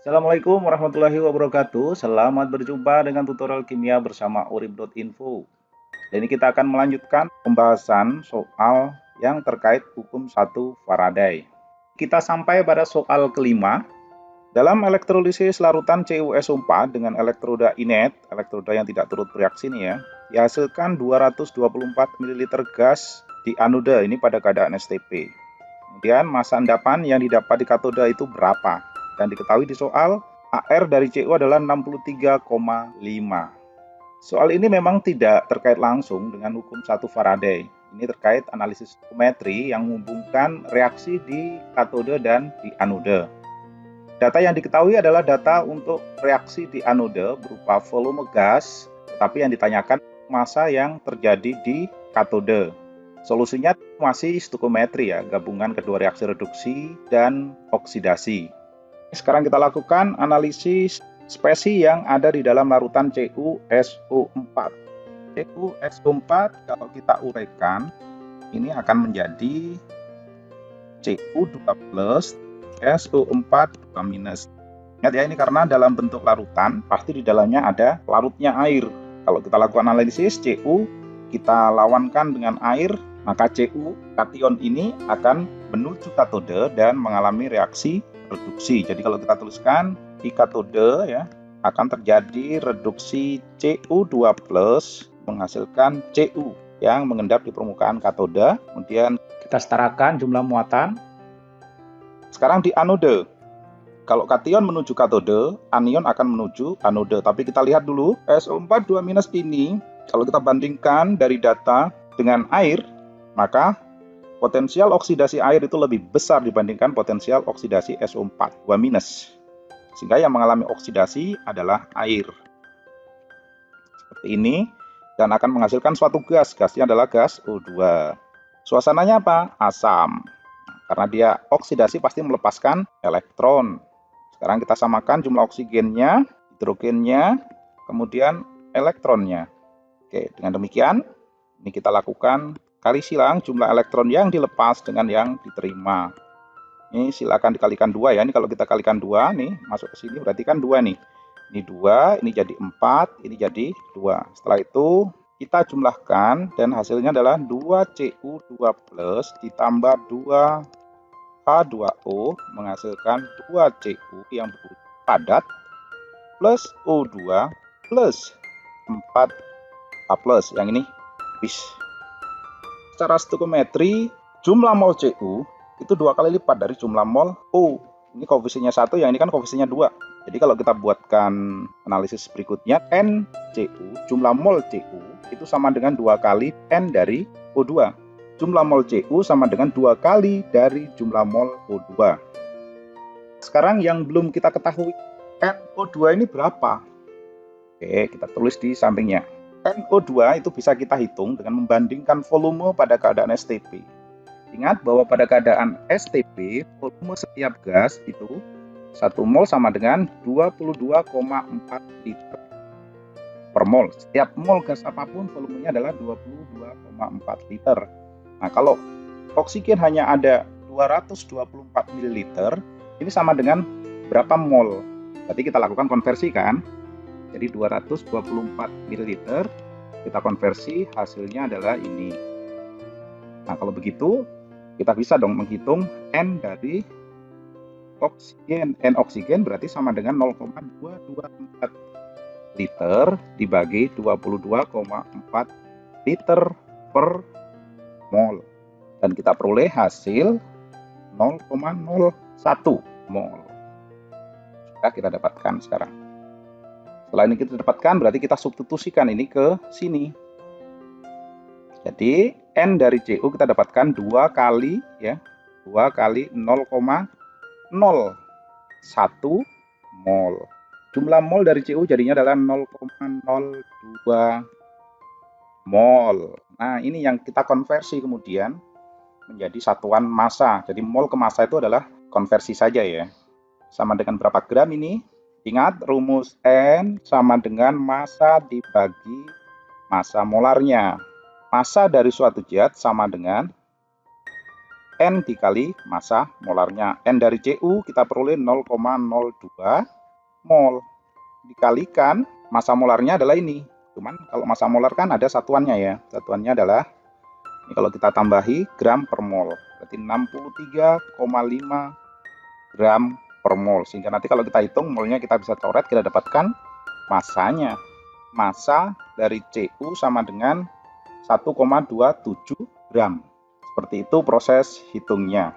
Assalamualaikum warahmatullahi wabarakatuh. Selamat berjumpa dengan tutorial kimia bersama urip.info. Dan ini kita akan melanjutkan pembahasan soal yang terkait hukum 1 Faraday. Kita sampai pada soal kelima. Dalam elektrolisis larutan CuSO4 dengan elektroda inet, elektroda yang tidak turut bereaksi nih ya, dihasilkan 224 ml gas di anoda ini pada keadaan STP. Kemudian massa endapan yang didapat di katoda itu berapa? Dan diketahui di soal AR dari Cu adalah 63,5. Soal ini memang tidak terkait langsung dengan hukum 1 Faraday. Ini terkait analisis stoichiometri yang menghubungkan reaksi di katoda dan di anoda. Data yang diketahui adalah data untuk reaksi di anoda berupa volume gas, tetapi yang ditanyakan massa yang terjadi di katoda. Solusinya masih stoichiometri ya, gabungan kedua reaksi reduksi dan oksidasi. Sekarang kita lakukan analisis spesi yang ada di dalam larutan CuSO4. CuSO4 kalau kita uraikan, ini akan menjadi Cu2+, SO4 2-. Ingat ya, ini karena dalam bentuk larutan, pasti di dalamnya ada larutnya air. Kalau kita lakukan analisis Cu, kita lawankan dengan air, maka Cu, kation ini akan menuju katode dan mengalami reaksi reduksi. Jadi kalau kita tuliskan di katode ya, akan terjadi reduksi Cu2+ menghasilkan Cu yang mengendap di permukaan katoda. Kemudian kita setarakan jumlah muatan. Sekarang di anode, kalau kation menuju katode, anion akan menuju anode. Tapi kita lihat dulu, SO4 2- ini, kalau kita bandingkan dari data dengan air, maka potensial oksidasi air itu lebih besar dibandingkan potensial oksidasi SO4 2-. Sehingga yang mengalami oksidasi adalah air. Seperti ini, dan akan menghasilkan suatu gas. Gasnya adalah gas O2. Suasananya apa? Asam. Karena dia oksidasi pasti melepaskan elektron. Sekarang kita samakan jumlah oksigennya, hidrogennya, kemudian elektronnya. Oke, dengan demikian, ini kita lakukan kali silang jumlah elektron yang dilepas dengan yang diterima. Ini silakan dikalikan 2 ya. Ini kalau kita kalikan 2 nih, masuk ke sini berarti kan 2 nih. Ini 2, ini jadi 4, ini jadi 2. Setelah itu kita jumlahkan dan hasilnya adalah 2Cu2+ ditambah 2 H2O menghasilkan 2Cu yang padat plus O2 plus 4H+. Yang ini bis. Secara stoichiometri, jumlah mol Cu itu 2 kali lipat dari jumlah mol O. Ini koefisiennya 1, yang ini kan koefisiennya 2. Jadi kalau kita buatkan analisis berikutnya, NCu, jumlah mol Cu itu sama dengan 2 kali N dari O2. Jumlah mol Cu sama dengan 2 kali dari jumlah mol O2. Sekarang yang belum kita ketahui, NO2 ini berapa? Oke, kita tulis di sampingnya. NO2 itu bisa kita hitung dengan membandingkan volume pada keadaan STP. Ingat bahwa pada keadaan STP, volume setiap gas itu 1 mol sama dengan 22,4 liter per mol. Setiap mol gas apapun volumenya adalah 22,4 liter. Nah, kalau oksigen hanya ada 224 ml, ini sama dengan berapa mol? Berarti kita lakukan konversi kan? Jadi 224 ml, kita konversi, hasilnya adalah ini. Nah, kalau begitu, kita bisa dong menghitung N dari oksigen. N oksigen berarti sama dengan 0,224 liter dibagi 22,4 liter per mol, dan kita peroleh hasil 0,01 mol. Sudah kita dapatkan sekarang. Setelah ini kita dapatkan, berarti kita substitusikan ini ke sini. Jadi N dari Cu kita dapatkan 2 kali ya, 2 kali 0,01 mol. Jumlah mol dari Cu jadinya adalah 0,02 mol. Nah, ini yang kita konversi kemudian menjadi satuan massa. Jadi mol ke massa itu adalah konversi saja ya. Sama dengan berapa gram ini? Ingat rumus N sama dengan massa dibagi massa molarnya. Massa dari suatu zat sama dengan N dikali massa molarnya. N dari Cu kita peroleh 0,02 mol. Dikalikan massa molarnya adalah ini. Cuman kalau massa molar kan ada satuannya ya. Satuannya adalah, ini kalau kita tambahi gram per mol. Berarti 63,5 gram per mol. Sehingga nanti kalau kita hitung molnya kita bisa coret, kita dapatkan massanya. Massa dari Cu sama dengan 1,27 gram. Seperti itu proses hitungnya.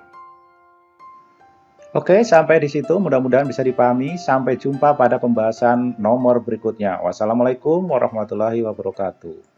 Oke, sampai di situ mudah-mudahan bisa dipahami. Sampai jumpa pada pembahasan nomor berikutnya. Wassalamualaikum warahmatullahi wabarakatuh.